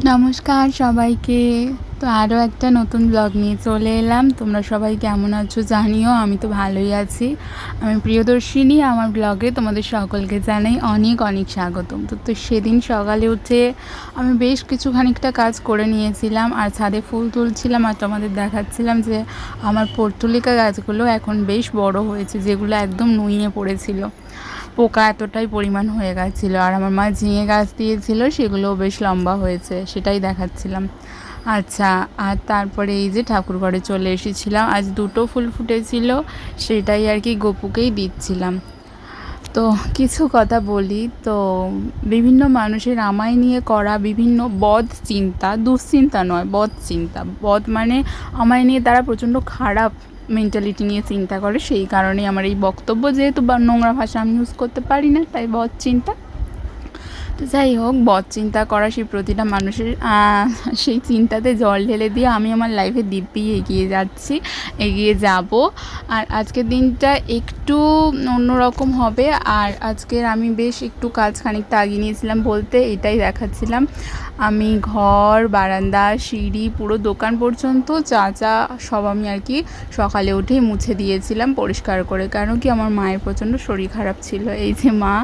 নমস্কার সবাইকে। তো আরও একটা নতুন ব্লগ নিয়ে চলে এলাম। তোমরা সবাই কেমন আছো জানিও। আমি তো ভালোই আছি। আমি প্রিয়দর্শিনী। আমার ব্লগে তোমাদের সকলকে জানাই অনেক অনেক স্বাগতম। তো সেদিন সকালে উঠে আমি বেশ খানিকটা কাজ করে নিয়েছিলাম, আর ছাদে ফুল তুলছিলাম, আর তোমাদের দেখাচ্ছিলাম যে আমার পর্তুলিকা গাছগুলো এখন বেশ বড় হয়েছে, যেগুলো একদম নুইয়ে পড়েছিল, পোকা এতটাই পরিমাণ হয়ে গেছিলো। আর আমার মা ঝিঙে গাছ দিয়েছিল, সেগুলোও বেশ লম্বা হয়েছে, সেটাই দেখাচ্ছিলাম। আচ্ছা, আর তারপরে এই যে ঠাকুরঘরে চলে এসেছিলাম। আজ দুটো ফুল ফুটেছিল, সেটাই আর কি গপুকেই দিচ্ছিলাম। তো কিছু কথা বলি। তো বিভিন্ন মানুষের আমায় নিয়ে করা বিভিন্ন বদ চিন্তা, দুশ্চিন্তা নয়, বদ চিন্তা। বদ মানে আমায় নিয়ে তারা প্রচণ্ড খারাপ মেন্টালিটি নিয়ে চিন্তা করে, সেই কারণেই আমার এই বক্তব্য। যেহেতু নোংরা ভাষা আমি ইউজ করতে পারি না, তাই বদ চিন্তা। তো যাই হোক, বদ চিন্তা করা সেই প্রতিটা মানুষের সেই চিন্তাতে জল ঢেলে দিয়ে আমি আমার লাইফে দিব্যি এগিয়ে যাচ্ছি, এগিয়ে যাব। আর আজকের দিনটা একটু অন্যরকম হবে। আর আজকের আমি বেশ একটু কাজ খানিকটা আগিয়ে নিয়েছিলাম, বলতে এটাই দেখাচ্ছিলাম। আমি ঘর, বারান্দা, সিঁড়ি, পুরো দোকান পর্যন্ত যা যা সব আমি আর কি সকালে উঠেই মুছে দিয়েছিলাম পরিষ্কার করে। কারণ কি আমার মায়ের প্রচণ্ড শরীর খারাপ ছিল। এই যে মা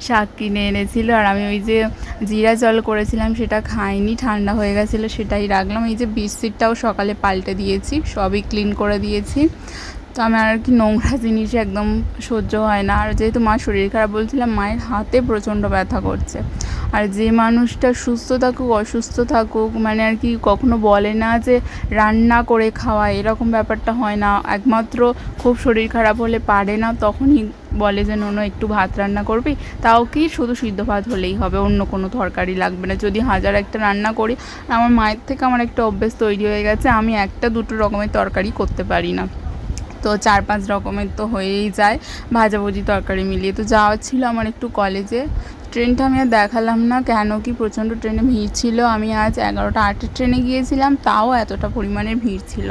শাক কিনে এনেছিল, আর আমি ওই যে জিরা জল করেছিলাম সেটা খাইনি, ঠান্ডা হয়ে গেছিলো, সেটাই রাখলাম। এই যে বিস্কিটটাও সকালে পাল্টে দিয়েছি, সবই ক্লিন করে দিয়েছি। তো আমার আর কি নোংরা জিনিস একদম সহ্য হয় না। আর যেহেতু মা শরীর খারাপ, বলছিলাম মায়ের হাতে প্রচণ্ড ব্যথা করছে। আর যে মানুষটা সুস্থ থাকুক অসুস্থ থাকুক, মানে আর কি কখনো বলে না যে রান্না করে খাওয়া, এরকম ব্যাপারটা হয় না। একমাত্র খুব শরীর খারাপ হলে পারে না, তখনই বলে যে নোনো একটু ভাত রান্না করবি, তাও কি শুধু সিদ্ধ ভাত হলেই হবে, অন্য কোনো তরকারি লাগবে না। যদি হাজার একটা রান্না করি, আমার মায়ের থেকে আমার একটা অভ্যেস তৈরি হয়ে গেছে, আমি একটা দুটো রকমের তরকারি করতে পারি না। তো 4-5 রকমের তো হয়েই যায়, ভাজাভুজি তরকারি মিলিয়ে। তো যাওয়া ছিল আমার একটু কলেজে। ট্রেনটা আমি আর দেখালাম না, কেন কি প্রচণ্ড ট্রেনে ভিড় ছিল। আমি আজ 11টা 8-এর ট্রেনে গিয়েছিলাম, তাও এতটা পরিমাণে ভিড় ছিল।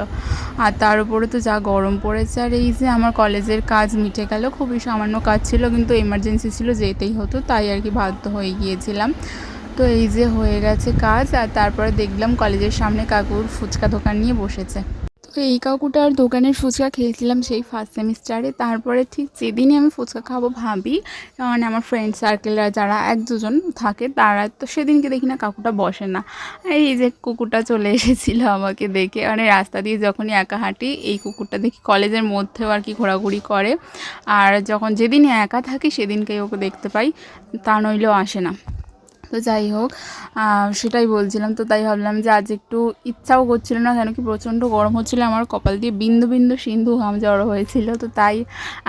আর তার উপরে তো যা গরম পড়েছে। আর এই যে আমার কলেজের কাজ মিটে গেল, খুবই সামান্য কাজ ছিল, কিন্তু এমার্জেন্সি ছিল, যেতেই হতো, তাই আর কি বাধ্য হয়ে গিয়েছিলাম। তো এই যে হয়ে গেছে কাজ। আর তারপরে দেখলাম কলেজের সামনে কাকুর ফুচকা দোকান নিয়ে বসেছে। তো এই কাকুটার দোকানের ফুচকা খেয়েছিলাম সেই ফার্স্ট সেমিস্টারে। তারপরে ঠিক যেদিনই আমি ফুচকা খাবো ভাবি, মানে আমার ফ্রেন্ড সার্কেলরা যারা 1-2 জন থাকে, তারা তো সেদিনকে দেখি না কাকুটা বসে না। এই যে কুকুরটা চলে এসেছিলো আমাকে দেখে, মানে রাস্তা দিয়ে যখনই একা হাঁটি এই কুকুরটা দেখি, কলেজের মধ্যেও আর কি ঘোরাঘুরি করে। আর যখন যেদিনই একা থাকি সেদিনকেই ওকে দেখতে পাই, তা নইলেও আসে না। তো যাই হোক, সেটাই বলছিলাম। তো তাই ভাবলাম যে আজ একটু ইচ্ছাও করছিল না, কেন কি প্রচণ্ড গরম হচ্ছিলো, আমার কপাল দিয়ে বিন্দু বিন্দু সিন্ধু ঘাম জড়ো হয়েছিল। তো তাই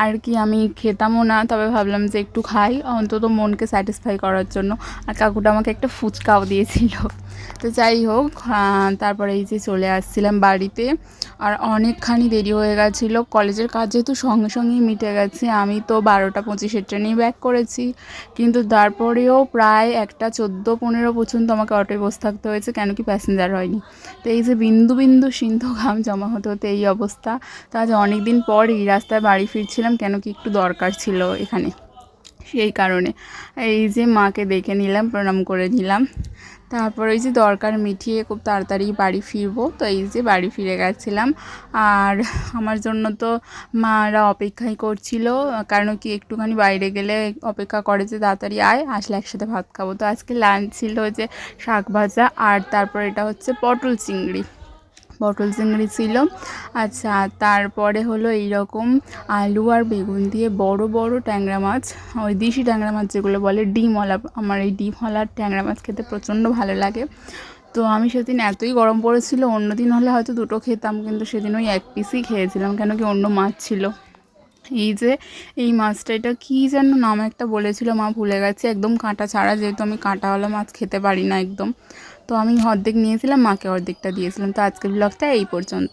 আর কি আমি খেতামও না, তবে ভাবলাম যে একটু খাই, অন্তত মনকে স্যাটিসফাই করার জন্য। আর কাকুটা আমাকে একটা ফুচকাও দিয়েছিল। তো যাই হোক, তারপরে এই যে চলে আসছিলাম বাড়িতে। আর অনেকখানি দেরি হয়ে গেছিলো, কলেজের কাজ যেহেতু সঙ্গে সঙ্গেই মিটে গেছে। আমি তো 12টা 25-এর ট্রেনেই ব্যাক করেছি, কিন্তু তারপরেও প্রায় 1টা 14-15 পর্যন্ত আমাকে অটোয় বসে থাকতে হয়েছে, কেন কি প্যাসেঞ্জার হয়নি। তো এই যে বিন্দু বিন্দু সিন্ধু ঘাম জমা হতে হতে এই অবস্থা। তো আজ অনেক দিন পর এই রাস্তায় বাড়ি ফিরছিলাম, কেন কি একটু দরকার ছিল এখানে, সেই কারণে। এই যে মাকে দেখে নিলাম, প্রণাম করে নিলাম। তারপর ওই যে দরকার মিটিয়ে খুব তাড়াতাড়ি বাড়ি ফিরবো। তো এই যে বাড়ি ফিরে গেছিলাম। আর আমার জন্য তো মারা অপেক্ষাই করছিল, কারণ কি একটুখানি বাইরে গেলে অপেক্ষা করে যে তাড়াতাড়ি আয়, আসলে একসাথে ভাত খাবো। তো আজকে লাঞ্চ ছিল যে শাক ভাজা, আর তারপর এটা হচ্ছে পটল চিংড়ি ছিল। আচ্ছা, তারপরে হলো এইরকম আলু আর বেগুন দিয়ে বড় বড় ট্যাংরা মাছ, ওই দেশি ট্যাংরা মাছ যেগুলো বলে, ডিমওয়ালা। আমার এই ডিমওয়ালা ট্যাংরা মাছ খেতে প্রচণ্ড ভালো লাগে। তো আমি সেদিন এতই গরম পড়েছিল, অন্য দিন হলে হয়তো 2টো খেতাম, কিন্তু সেদিন ওই 1 পিসই খেয়েছিলাম, কেন কি অন্য মাছ ছিল। এই যে এই মাছটা, এটা কী যেন নাম একটা বলেছিল, মা ভুলে গেছে, একদম কাঁটা ছাড়া, যেহেতু আমি কাঁটাওয়ালা মাছ খেতে পারি না একদম। তো আমি অর্ধেক নিয়েছিলাম, মাকে অর্ধেকটা দিয়েছিলাম। তো আজকের ব্লগটা এই পর্যন্ত।